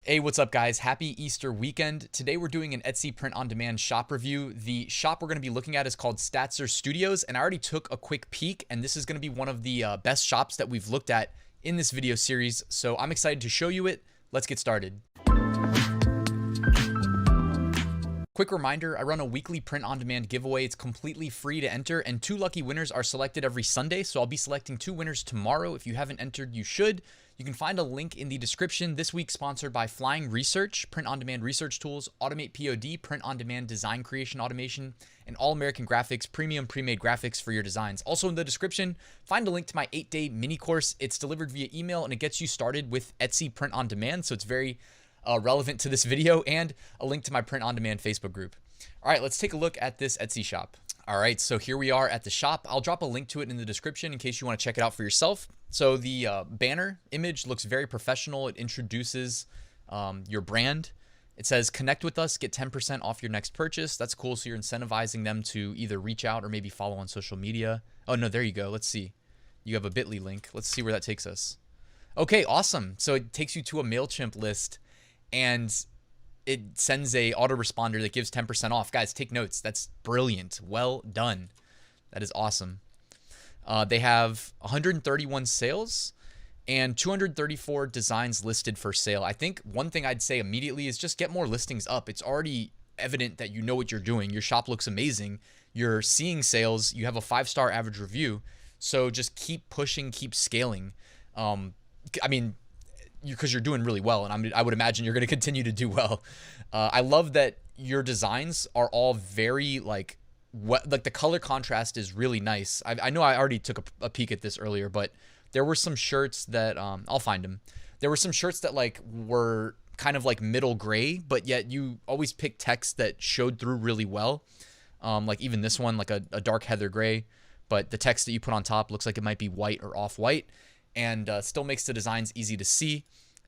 Hey, what's up guys? Happy Easter weekend. Today we're doing an Etsy print-on-demand shop review. The shop we're going to be looking at is called Statzer Studios, and I already took a quick peek, and this is going to be one of the best shops that we've looked at in this video series, so I'm excited to show you it. Let's get started. Quick reminder, I run a weekly print-on-demand giveaway. It's completely free to enter, and 2 lucky winners are selected every Sunday, so I'll be selecting 2 winners tomorrow. If you haven't entered, you should. You can find a link in the description. This week sponsored by Flying Research, print-on-demand research tools, AutomatePOD, print-on-demand design creation automation, and All American Graphics, premium pre-made graphics for your designs. Also in the description, find a link to my 8-day mini course. It's delivered via email, and it gets you started with Etsy print-on-demand, so it's very relevant to this video, and a link to my print-on-demand Facebook group. All right, let's take a look at this Etsy shop. All right, so here we are at the shop. I'll drop a link to it in the description in case you want to check it out for yourself. So the banner image looks very professional. It introduces your brand. It says, connect with us, get 10% off your next purchase. That's cool. So you're incentivizing them to either reach out or maybe follow on social media. Oh, no, there you go. Let's see. You have a bit.ly link. Let's see where that takes us. Okay, awesome. So it takes you to a MailChimp list, and it sends a autoresponder that gives 10% off. Guys, take notes. That's brilliant. Well done. That is awesome. They have 131 sales and 234 designs listed for sale. I think one thing I'd say immediately is just get more listings up. It's already evident that you know what you're doing. Your shop looks amazing. You're seeing sales. You have a 5-star average review. So just keep pushing, keep scaling. Because you're doing really well, and I would imagine you're going to continue to do well. I love that your designs are all very like the color contrast is really nice. I know I already took a peek at this earlier, but there were some shirts that I'll find them. There were some shirts that like were kind of like middle gray, but yet you always pick text that showed through really well. Like even this one, like a dark heather gray, but the text that you put on top looks like it might be white or off-white, and still makes the designs easy to see.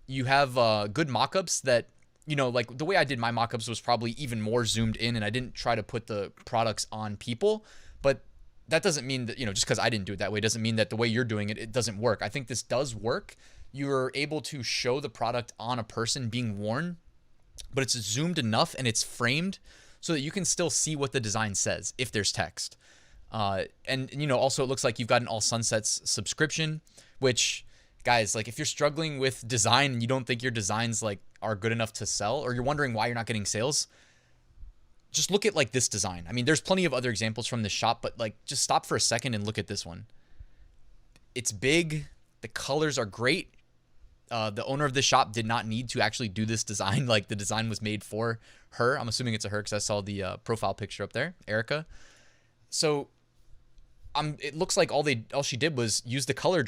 You have good mockups that, you know, like the way I did my mockups was probably even more zoomed in, and I didn't try to put the products on people, but that doesn't mean that, you know, just because I didn't do it that way doesn't mean that the way you're doing it, it doesn't work. I think this does work. You're able to show the product on a person being worn, but it's zoomed enough and it's framed so that you can still see what the design says if there's text. And you know, also it looks like you've got an All Sunsets subscription, which, guys, like if you're struggling with design and you don't think your designs like are good enough to sell, or you're wondering why you're not getting sales, just look at like this design. I mean, there's plenty of other examples from this shop, but like just stop for a second and look at this one. It's big. The colors are great. The owner of the shop did not need to actually do this design. Like the design was made for her. I'm assuming it's a her because I saw the profile picture up there, Erica. So it looks like all she did was use the color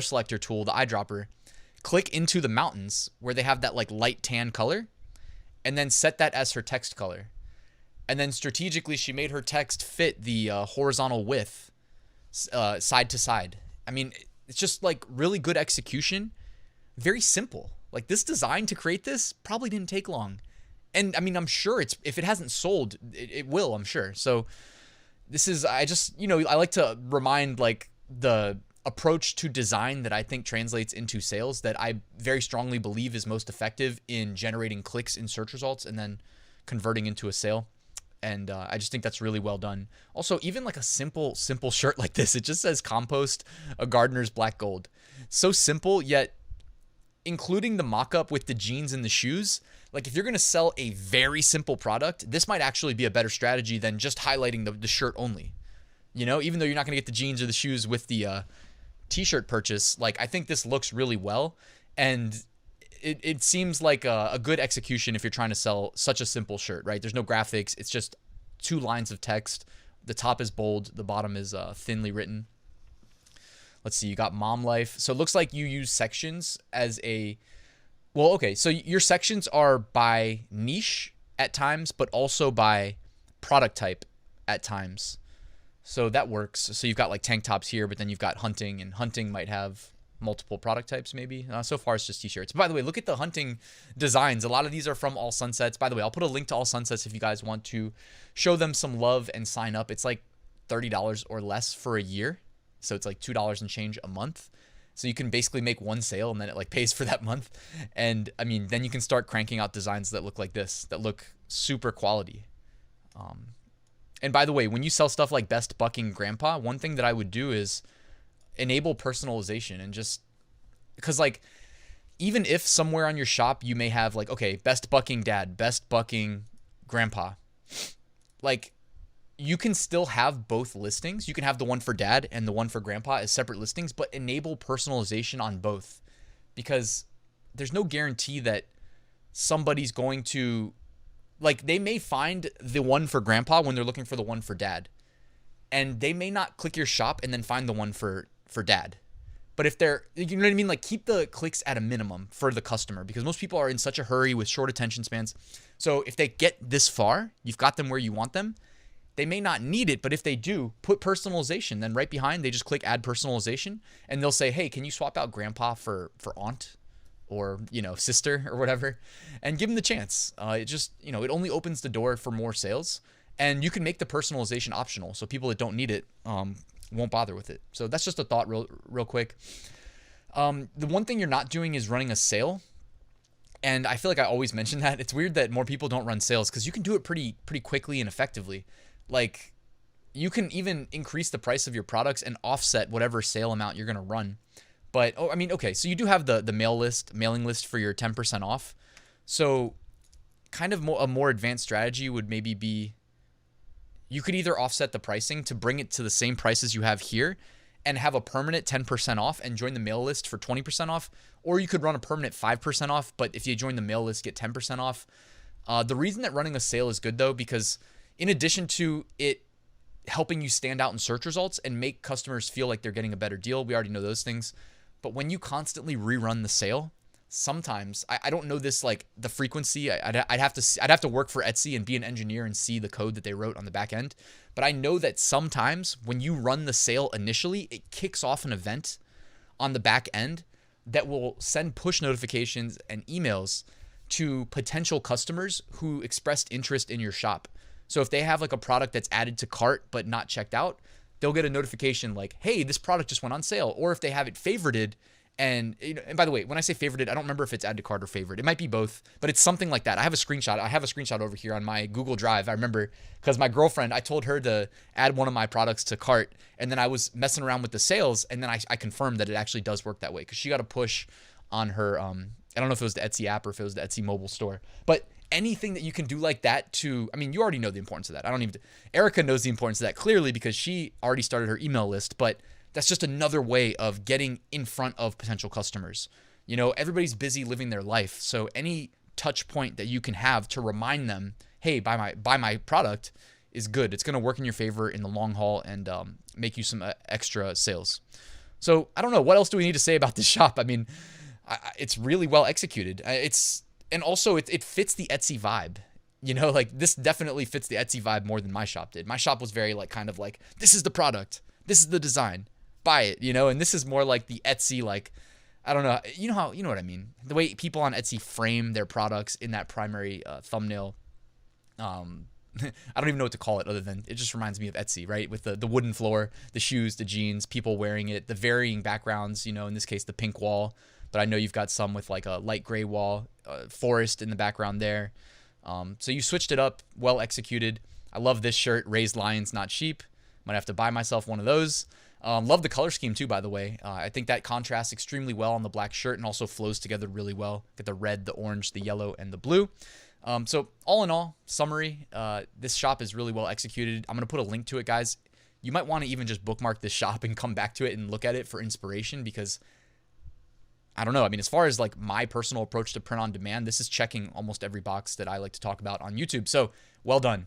selector tool, the eyedropper, click into the mountains where they have that like light tan color, and then set that as her text color. And then strategically, she made her text fit the horizontal width side to side. I mean, it's just like really good execution. Very simple. Like this design to create this probably didn't take long. And I mean, I'm sure if it hasn't sold, it will, I'm sure. So this is, I like to remind like the approach to design that I think translates into sales that I very strongly believe is most effective in generating clicks in search results and then converting into a sale. And I just think that's really well done. Also, even like a simple shirt like this, it just says compost, a gardener's black gold. So simple, yet including the mock-up with the jeans and the shoes, like if you're going to sell a very simple product, this might actually be a better strategy than just highlighting the shirt only. You know, even though you're not going to get the jeans or the shoes with the t-shirt purchase, like I think this looks really well, and it seems like a good execution if you're trying to sell such a simple shirt, right? There's no graphics. It's just 2 lines of text. The top is bold. The bottom is thinly written. Let's see. You got mom life. So it looks like you use sections as well, okay. So your sections are by niche at times, but also by product type at times. So that works. So you've got like tank tops here, but then you've got hunting, and hunting might have multiple product types maybe. So far it's just t-shirts. By the way, look at the hunting designs. A lot of these are from All Sunsets. By the way, I'll put a link to All Sunsets if you guys want to show them some love and sign up. It's like $30 or less for a year. So it's like $2 and change a month. So you can basically make one sale and then it like pays for that month. And I mean, then you can start cranking out designs that look like this, that look super quality. And by the way, when you sell stuff like Best Bucking Grandpa, one thing that I would do is enable personalization, and just because like, even if somewhere on your shop you may have like, okay, Best Bucking Dad, Best Bucking Grandpa, like you can still have both listings. You can have the one for dad and the one for grandpa as separate listings, but enable personalization on both, because there's no guarantee that somebody's going to, like, they may find the one for grandpa when they're looking for the one for dad, and they may not click your shop and then find the one for dad. But if they're, you know what I mean? Like, keep the clicks at a minimum for the customer, because most people are in such a hurry with short attention spans. So if they get this far, you've got them where you want them. They may not need it, but if they do, put personalization. Then right behind, they just click add personalization, and they'll say, hey, can you swap out grandpa for aunt or, you know, sister or whatever, and give them the chance. It just, you know, it only opens the door for more sales, and you can make the personalization optional. So people that don't need it won't bother with it. So that's just a thought real quick. The one thing you're not doing is running a sale. And I feel like I always mention that. It's weird that more people don't run sales, because you can do it pretty quickly and effectively. Like, you can even increase the price of your products and offset whatever sale amount you're going to run. But, oh, I mean, okay, so you do have the mailing list for your 10% off. So kind of a more advanced strategy would maybe be, you could either offset the pricing to bring it to the same prices you have here and have a permanent 10% off and join the mail list for 20% off, or you could run a permanent 5% off, but if you join the mail list, get 10% off. The reason that running a sale is good, though, because in addition to it helping you stand out in search results and make customers feel like they're getting a better deal, we already know those things, but when you constantly rerun the sale, sometimes, I don't know this, like the frequency, I'd have to work for Etsy and be an engineer and see the code that they wrote on the back end. But I know that sometimes when you run the sale initially, it kicks off an event on the back end that will send push notifications and emails to potential customers who expressed interest in your shop. So if they have like a product that's added to cart but not checked out, they'll get a notification like, hey, this product just went on sale. Or if they have it favorited, and by the way, when I say favorited, I don't remember if it's add to cart or favorite. It might be both, but it's something like that. I have a screenshot over here on my Google Drive. I remember because my girlfriend, I told her to add one of my products to cart, and then I was messing around with the sales, and then I confirmed that it actually does work that way, because she got a push on her, I don't know if it was the Etsy app or if it was the Etsy mobile store, but anything that you can do like that to, I mean, you already know the importance of that. Erica knows the importance of that clearly because she already started her email list, but that's just another way of getting in front of potential customers. You know, everybody's busy living their life. So any touch point that you can have to remind them, hey, buy my product is good. It's going to work in your favor in the long haul and make you some extra sales. So I don't know. What else do we need to say about this shop? I mean, it's really well executed. And also it fits the Etsy vibe. You know, like this definitely fits the Etsy vibe more than my shop did. My shop was very like kind of like, this is the product, this is the design, buy it, you know, and this is more like the Etsy, like, I don't know, you know what I mean? The way people on Etsy frame their products in that primary thumbnail. I don't even know what to call it other than it just reminds me of Etsy, right? With the wooden floor, the shoes, the jeans, people wearing it, the varying backgrounds, you know, in this case, the pink wall. But I know you've got some with like a light gray wall, forest in the background there. So you switched it up, well executed. I love this shirt, raised lions, not sheep. Might have to buy myself one of those. Love the color scheme too, by the way. I think that contrasts extremely well on the black shirt and also flows together really well. Get the red, the orange, the yellow, and the blue. So all in all, summary, this shop is really well executed. I'm going to put a link to it, guys. You might want to even just bookmark this shop and come back to it and look at it for inspiration, because I don't know. I mean, as far as like my personal approach to print on demand, this is checking almost every box that I like to talk about on YouTube. So well done.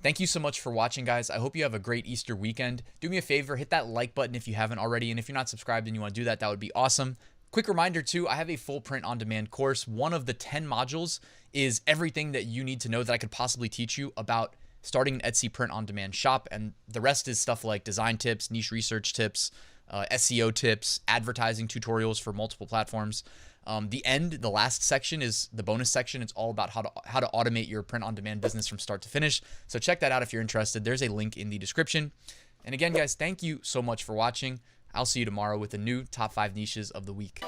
Thank you so much for watching, guys. I hope you have a great Easter weekend. Do me a favor, hit that like button if you haven't already. And if you're not subscribed and you want to do that, that would be awesome. Quick reminder too, I have a full print on demand course. One of the 10 modules is everything that you need to know that I could possibly teach you about starting an Etsy print on demand shop. And the rest is stuff like design tips, niche research tips, SEO tips, advertising tutorials for multiple platforms. The last section is the bonus section. It's all about how to automate your print on demand business from start to finish. So check that out if you're interested. There's a link in the description. And again, guys, thank you so much for watching. I'll see you tomorrow with the new top 5 niches of the week.